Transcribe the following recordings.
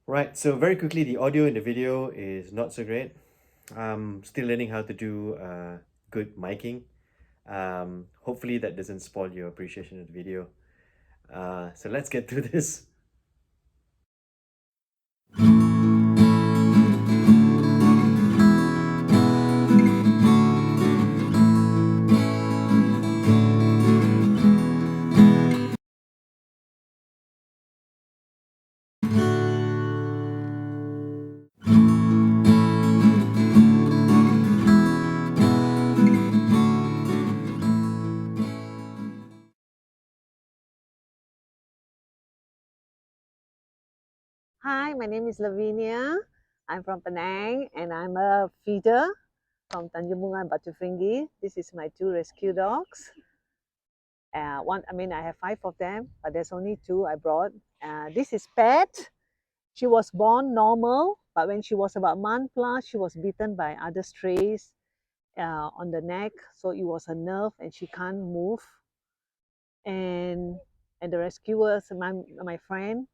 Right, so very quickly, the audio in the video is not so great. I'm still learning how to do good miking. Hopefully that doesn't spoil your appreciation of the video. So let's get through this. Hi, my name is Lavinia. I'm from Penang and I'm a feeder from Tanjung Bunga and Batu Ferringhi. This is my two rescue dogs. I have five of them, but there's only two I brought. This is Pet. She was born normal, but when she was about a month plus, she was bitten by other strays on the neck. So it was a nerve and she can't move. and and the rescuers, my friend,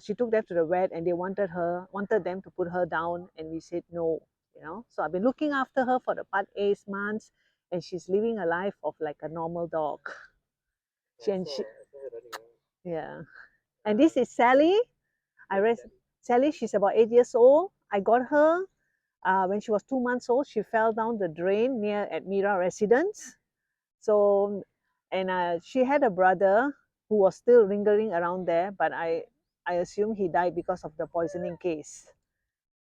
she took them to the vet and they wanted them to put her down, and we said no, so I've been looking after her for the past 8 months, and she's living a life of like a normal dog. She yeah. And this is Sally. I res- Sally, she's about 8 years old. I got her when she was 2 months old. She fell down the drain near Admira residence. So, and she had a brother who was still lingering around there, but I assume he died because of the poisoning case.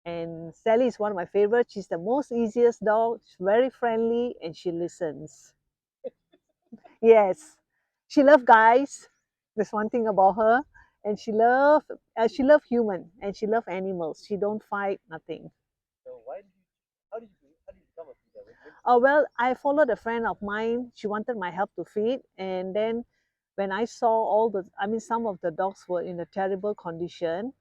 And Sally is one of my favorites. She's the most easiest dog. She's very friendly and she listens. Yes, she loves guys. There's one thing about her, and she love human and she love animals. She don't fight nothing. So how did you become a feeder? Oh, well, I followed a friend of mine. She wanted my help to feed. And then when I saw some of the dogs were in a terrible condition.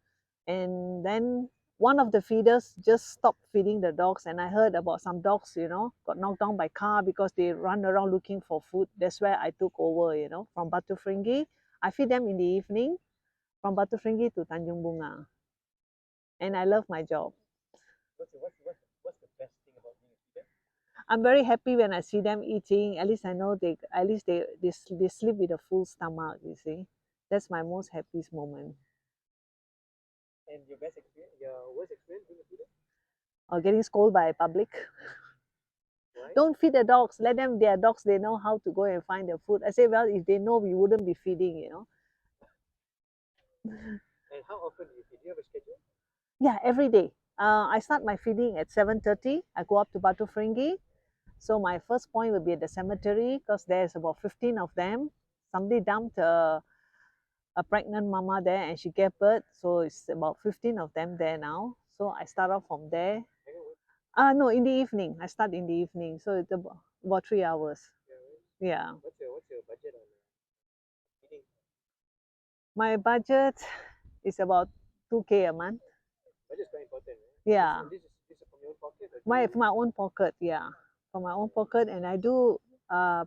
And then one of the feeders just stopped feeding the dogs. And I heard about some dogs, got knocked down by car because they run around looking for food. That's where I took over, from Batu Ferringhi. I feed them in the evening from Batu Ferringhi to Tanjung Bunga. And I love my job. What's the best thing about being a feeder? I'm very happy when I see them eating. At least I know they sleep with a full stomach, you see. That's my most happiest moment. And your worst experience being a feeder? Or getting scolded by public. Why? Don't feed the dogs. Let them, they are dogs, they know how to go and find their food. I say, well, if they know, we wouldn't be feeding. And how often do you feed? Do you have a schedule? Yeah, every day. I start my feeding at 7:30. I go up to Batu Ferringhi. So my first point will be at the cemetery because there's about 15 of them. Somebody dumped a pregnant mama there and she gave birth. So it's about 15 of them there now. So I start off from there. No, in the evening. I start in the evening. So it's about 3 hours. Yeah. What's your budget on feeding? My budget is about 2K a month. Budget is quite important, right? Yeah. This is from your own pocket, or My own pocket, yeah. From my own pocket, and I do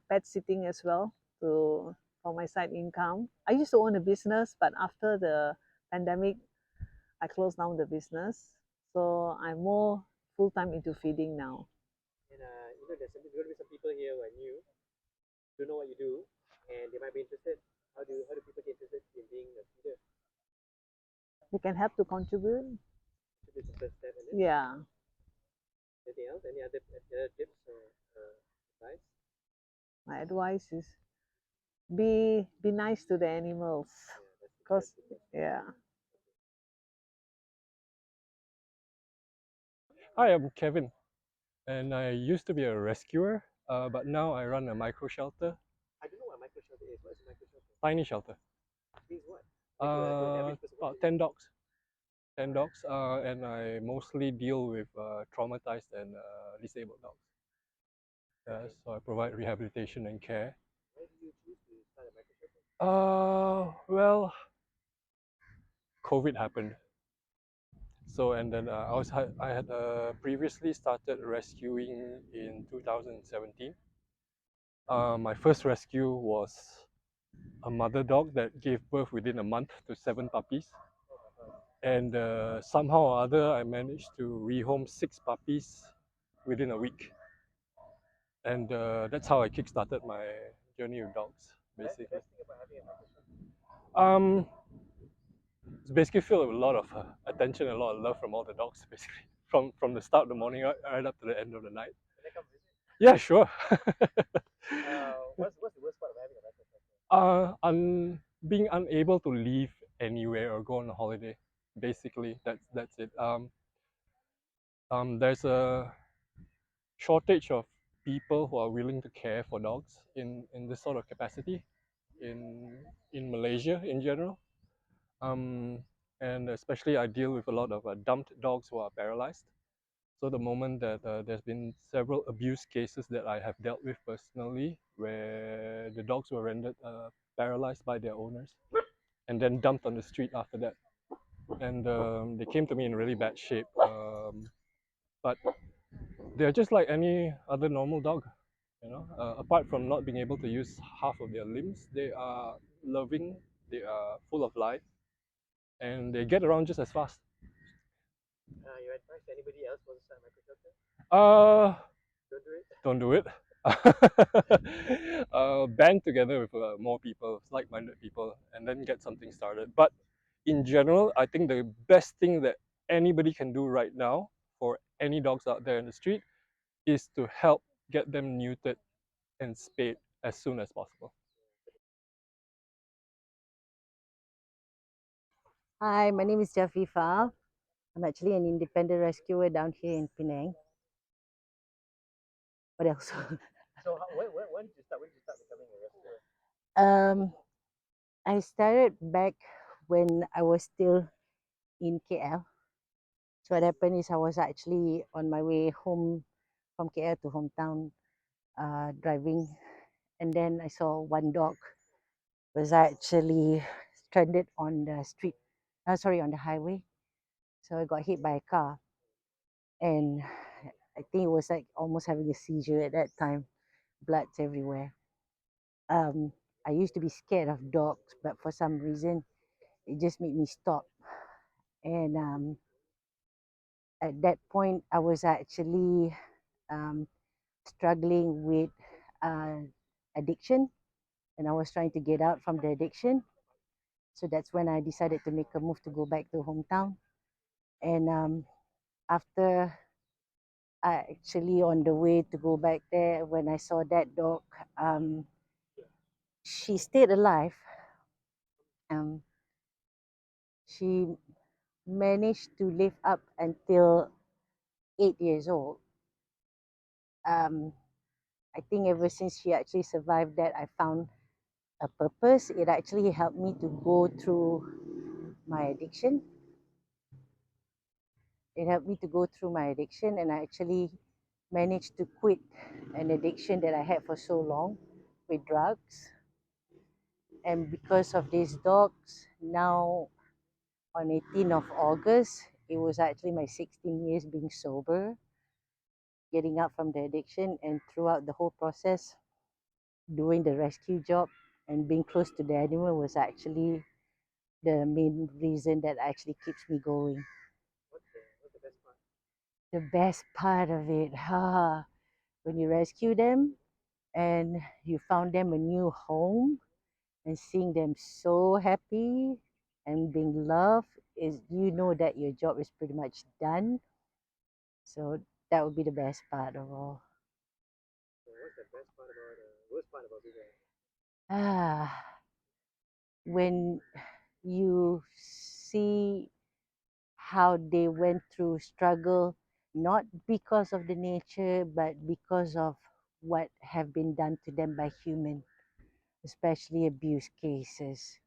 pet sitting as well to for my side income. I used to own a business, but after the pandemic, I closed down the business. So I'm more full time into feeding now. And there's going to be some people here who are new, don't know what you do, and they might be interested. How do people get interested in being a feeder? You can help to contribute. Should be the first step, and then Yeah. anything else? Any other tips or advice? My advice is be nice to the animals. Yeah, that's Cause the best. yeah. Hi, I'm Kevin, and I used to be a rescuer, but now I run a micro shelter, I don't know what micro shelter is. What is a micro shelter? tiny shelter. Means what? Like to an average person, About 10 dogs. 10 dogs, and I mostly deal with traumatized and disabled dogs. Okay. So I provide rehabilitation and care. Why did you choose to start a micro shelter? Well, COVID happened. So and then I had previously started rescuing in 2017. My first rescue was a mother dog that gave birth within a month to 7 puppies. And somehow or other, I managed to rehome 6 puppies within a week. And that's how I kickstarted my journey with dogs, basically. Um, it's basically filled with a lot of attention and a lot of love from all the dogs, basically, from the start of the morning right up to the end of the night. Yeah, sure. What's the worst part of having a rescue dog? Being unable to leave anywhere or go on a holiday. Basically, that's it. There's a shortage of people who are willing to care for dogs in this sort of capacity in Malaysia in general. And especially I deal with a lot of dumped dogs who are paralyzed. So the moment that there's been several abuse cases that I have dealt with personally, where the dogs were rendered paralyzed by their owners and then dumped on the street after that. And they came to me in really bad shape. But they're just like any other normal dog, you know. Apart from not being able to use half of their limbs, they are loving, they are full of life, and they get around just as fast. Your advice to anybody else who wants to start a microshelter? Uh, Don't do it. don't do it. Band together with more people, like-minded people, and then get something started. But in general, I think the best thing that anybody can do right now for any dogs out there in the street is to help get them neutered and spayed as soon as possible. Hi, my name is Jafifa. I'm actually an independent rescuer down here in Penang. What else? So when did you start? When did you start becoming a rescuer? I started back when I was still in KL. So what happened is I was actually on my way home from KL to hometown, driving, and then I saw one dog was actually stranded on the street. Sorry, on the highway. So I got hit by a car, and I think it was like almost having a seizure at that time. Bloods everywhere. Um, I used to be scared of dogs, but for some reason, it just made me stop. And at that point, I was actually um, struggling with uh, addiction, and I was trying to get out from the addiction. So that's when I decided to make a move to go back to hometown. And after I actually on the way to go back there, when I saw that dog, um, she stayed alive. Um, she managed to live up until 8 years old. Um, I think ever since she actually survived that, I found a purpose. It actually helped me to go through my addiction. It helped me to go through my addiction, and I actually managed to quit an addiction that I had for so long with drugs. And because of these dogs, now on 18th of August, it was actually my 16 years being sober, getting up from the addiction, and throughout the whole process, doing the rescue job and being close to the animal was actually the main reason that actually keeps me going. What's the best part? The best part of it, when you rescue them and you found them a new home and seeing them so happy and being loved, is you know that your job is pretty much done. So that would be the best part of all. So what's the best part about worst part about being a Ah, when you see how they went through struggle, not because of the nature, but because of what have been done to them by human, especially abuse cases,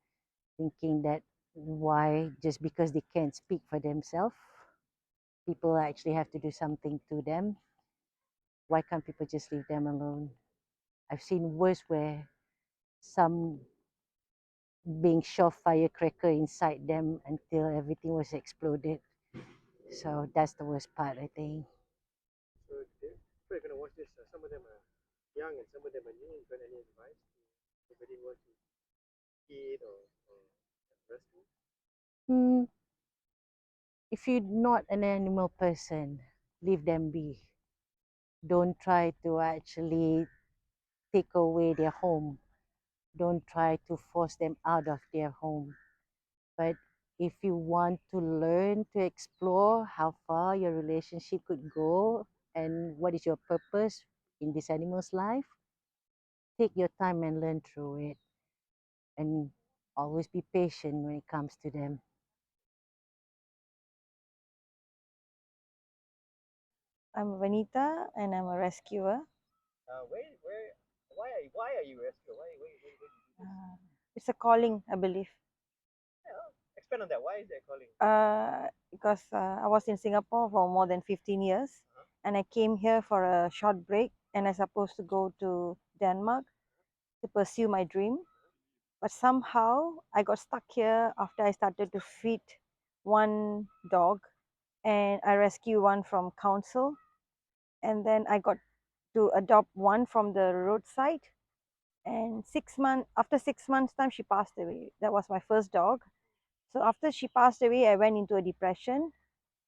thinking that why just because they can't speak for themselves, people actually have to do something to them. Why can't people just leave them alone? I've seen worse where some being shoved firecracker inside them until everything was exploded. So that's the worst part, I think. so people are gonna watch this. Some of them are young and some of them are new. You got any advice to anybody who wants to feed or rescue? Hmm. if you're not an animal person, leave them be. Don't try to actually take away their home. Don't try to force them out of their home. But if you want to learn to explore how far your relationship could go and what is your purpose in this animal's life, take your time and learn through it. And always be patient when it comes to them. I'm Vaneytha and I'm a rescuer. Why are you rescue? Why did you do this? It's a calling, I believe. Expand on that. Why is that calling? Because I was in Singapore for more than 15 years and I came here for a short break and I supposed to go to Denmark to pursue my dream. But somehow I got stuck here after I started to feed one dog and I rescued one from council and then I got to adopt one from the roadside. And after 6 months time she passed away. That was my first dog. So after she passed away I went into a depression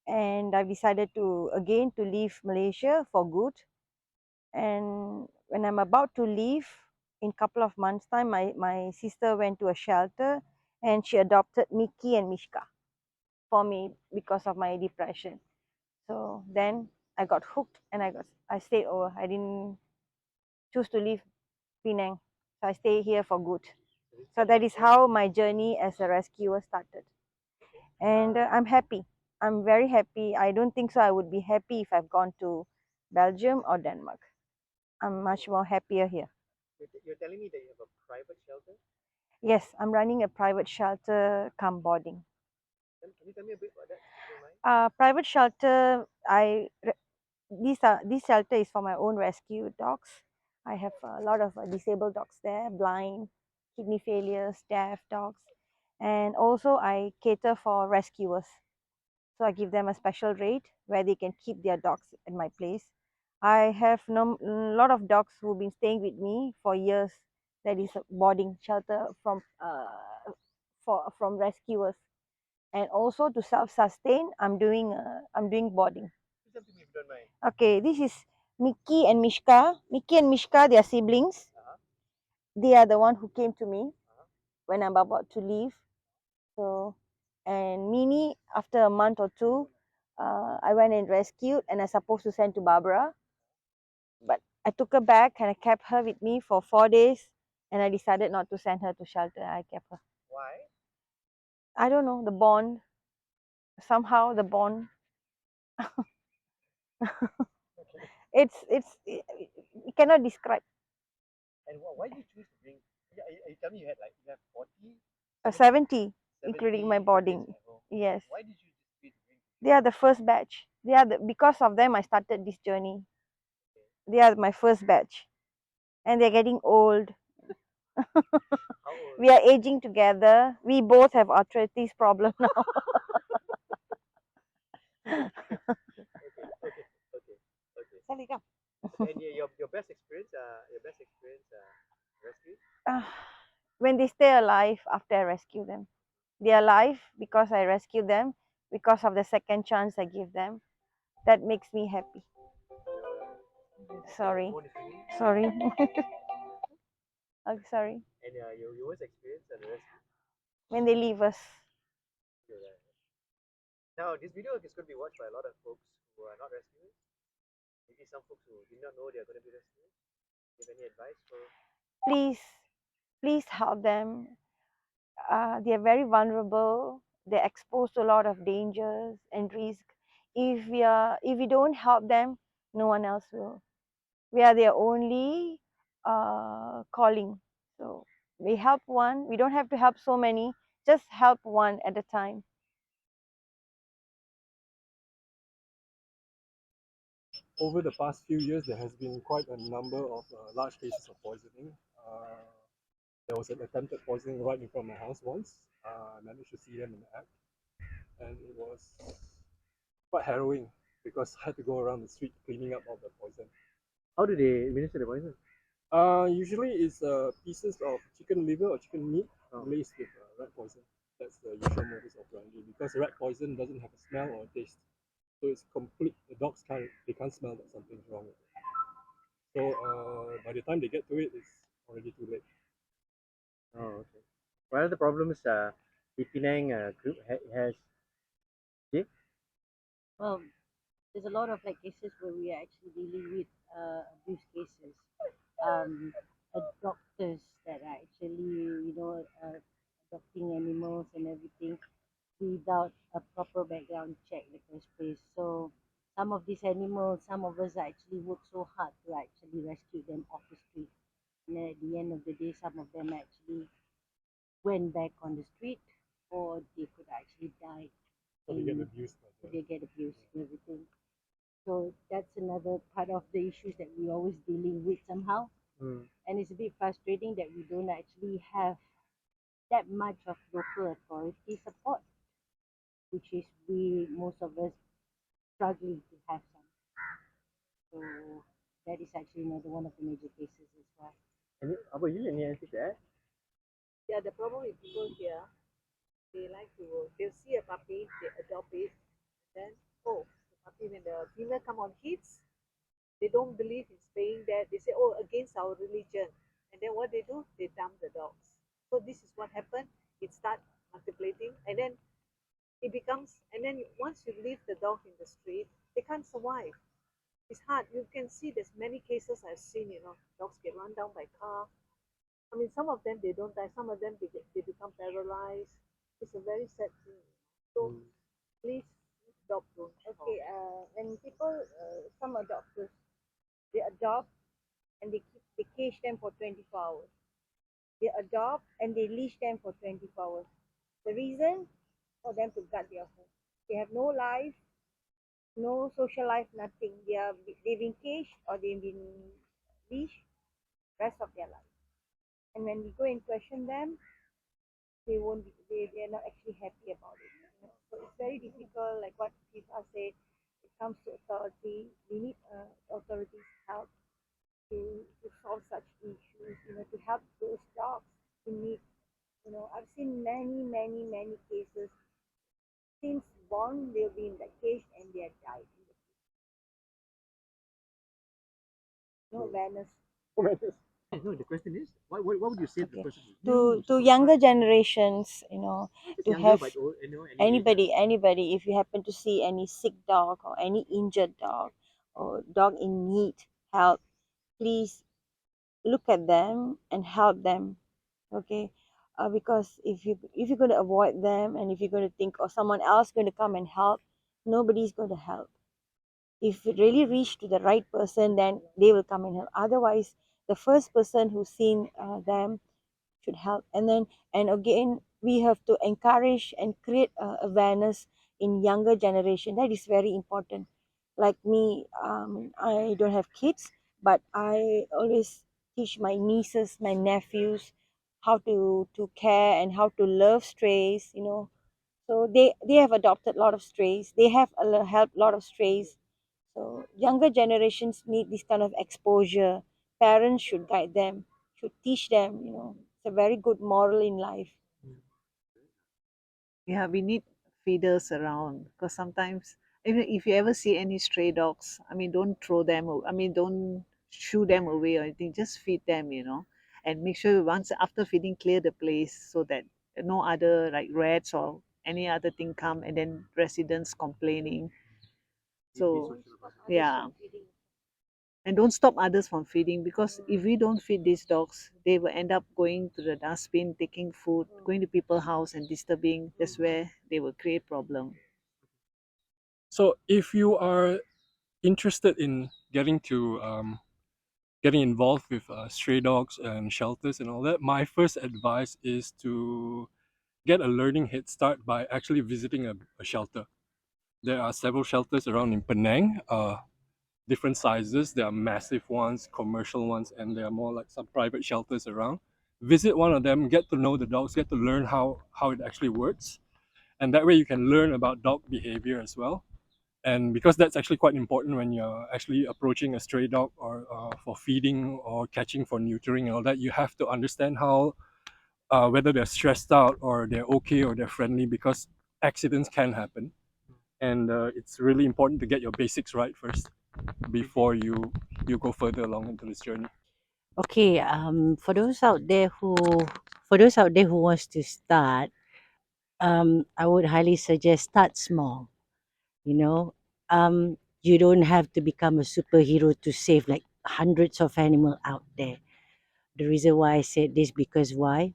and I decided to leave Malaysia for good. And when I'm about to leave in couple of months time, my sister went to a shelter and she adopted Mickey and Mishka for me because of my depression. So then I got hooked and I stayed over. I didn't choose to leave Penang. So I stay here for good. So that is how my journey as a rescuer started. And I'm happy. I'm very happy. I don't think so I would be happy if I've gone to Belgium or Denmark. I'm much more happier here. You're telling me that you have a private shelter? Yes, I'm running a private shelter come boarding. Can you tell me a bit about that, if you don't mind? Private shelter, this shelter is for my own rescue dogs. I have a lot of disabled dogs there, blind, kidney failures, deaf dogs. And also I cater for rescuers. So I give them a special rate where they can keep their dogs at my place. I have a lot of dogs who've been staying with me for years. That is a boarding shelter from rescuers. And also to self-sustain, I'm doing boarding. Please tell me if you don't mind. Okay, this is Mickey and Mishka. Mickey and Mishka, they are siblings. They are the one who came to me when I'm about to leave. So, and Minnie, after a month or two, I went and rescued, and I supposed to send to Barbara, but I took her back and I kept her with me for 4 days, and I decided not to send her to shelter. I kept her. Why? I don't know, the bond. Somehow the bond. You cannot describe. And why did you choose to bring? You tell me you have 40, 70, including my boarding. Yes. Why did you just choose to bring? They are the first batch. Because of them I started this journey. They are my first batch, and they're getting old. How old? We are aging together. We both have arthritis problem now. Okay. Sally, come. And your best experience, rescue? When they stay alive after I rescue them. They are alive because I rescue them, because of the second chance I give them. That makes me happy. Sorry. Sorry. Oh, sorry. And your worst experience at the rescue? When they leave us. Now, this video is going to be watched by a lot of folks who are not rescuers. Maybe some folks who did not know they are going to be rescuers. Do you have any advice for? Please help them. They are very vulnerable. They're exposed to a lot of dangers and risk. If we don't help them, no one else will. We are their only calling. So we help one. We don't have to help so many. Just help one at a time. Over the past few years, there has been quite a number of large cases of poisoning. There was an attempted poisoning right in front of my house once. I managed to see them in the act, and it was quite harrowing because I had to go around the street cleaning up all the poison. How do they administer the poison? Usually it's pieces of chicken liver or chicken meat laced with rat poison. That's the usual modus operandi, because rat poison doesn't have a smell or a taste. So it's complete. The dogs can't smell that something's wrong with it. So by the time they get to it, it's already too late. Oh, okay. One of the problems the Penang group has. Yeah? Well, there's a lot of like cases where we are actually dealing with abuse cases. Um, Doctors that are actually, adopting animals and everything without a proper background check in the first place. So some of these animals, some of us actually work so hard to actually rescue them off the street. And then at the end of the day, some of them actually went back on the street, or they could actually die. So they get abused. They get abused and everything. So that's another part of the issues that we're always dealing with somehow. Mm. And it's a bit frustrating that we don't actually have that much of local authority support, which is we most of us struggling to have some. So that is actually another one of the major cases as well. How about you? Anything to add? Yeah, the problem with people here, they'll see a puppy, they adopt it, then, oh, the puppy, when the female come on hits, they don't believe in staying there. They say, oh, against our religion. And then what they do, they dump the dogs. So this is what happened. It starts multiplicating, and then it becomes, and then once you leave the dog in the street, they can't survive. It's hard. You can see there's many cases I've seen, dogs get run down by car. I mean, some of them, they don't die. Some of them, they become paralyzed. It's a very sad thing. So please, stop don't. Okay, when people, some adopters, they adopt and they cage them for 24 hours. They adopt and they leash them for 24 hours. The reason for them to guard their home. They have no life, no social life, nothing. They've been caged or they've been leashed rest of their life. And when we go and question them, they won't be, they're not actually happy about it. So it's very difficult, like what people say, it comes to authority. We need authorities' help to solve such issues, to help those dogs in need. I've seen many, many, many cases. Since born, they've been in the cage and they have died. No awareness. No, the question is, what would you say to the Okay. person To younger generations, to younger have but old, anybody, if you happen to see any sick dog or any injured dog or dog in need help, please look at them and help them. Okay, because if you're going to avoid them, and if you're going to think, oh, someone else going to come and help, nobody's going to help. If it really reach to the right person, then they will come and help. Otherwise, the first person who's seen them should help. And again, we have to encourage and create awareness in younger generation. That is very important. Like me, I don't have kids, but I always teach my nieces, my nephews, how to care and how to love strays. So they have adopted a lot of strays. They have helped a lot of strays. So younger generations need this kind of exposure. Parents should guide them, should teach them. It's a very good moral in life. Yeah, we need feeders around, because sometimes, even if you ever see any stray dogs, I mean, don't throw them. I mean, don't shoo them away or anything. Just feed them, and make sure once after feeding, clear the place so that no other like rats or any other thing come, and then residents complaining. So yeah, and don't stop others from feeding, because if we don't feed these dogs, they will end up going to the dustbin, taking food, going to people's house and disturbing. That's where they will create problem. So if you are interested in getting involved with stray dogs and shelters and all that, my first advice is to get a learning head start by actually visiting a shelter. There are several shelters around in Penang, different sizes. There are massive ones, commercial ones, and there are more like some private shelters around. Visit one of them, get to know the dogs, get to learn how it actually works. And that way you can learn about dog behavior as well. And because that's actually quite important when you're actually approaching a stray dog or for feeding or catching for neutering and all that, you have to understand whether they're stressed out or they're okay or they're friendly, because accidents can happen. And it's really important to get your basics right first before you go further along into this journey. Okay, for those out there who wants to start, I would highly suggest start small. You know, you don't have to become a superhero to save like hundreds of animals out there. The reason why I said this because why?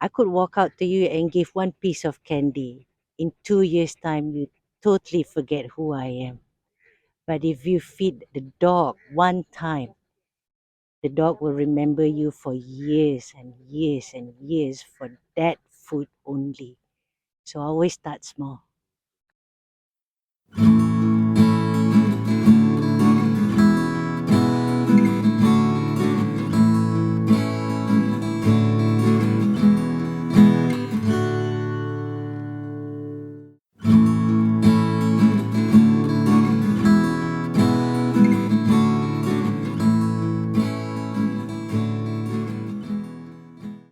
I could walk out to you and give one piece of candy. In 2 years' time, you totally forget who I am. But if you feed the dog one time, the dog will remember you for years and years and years for that food only. So always start small.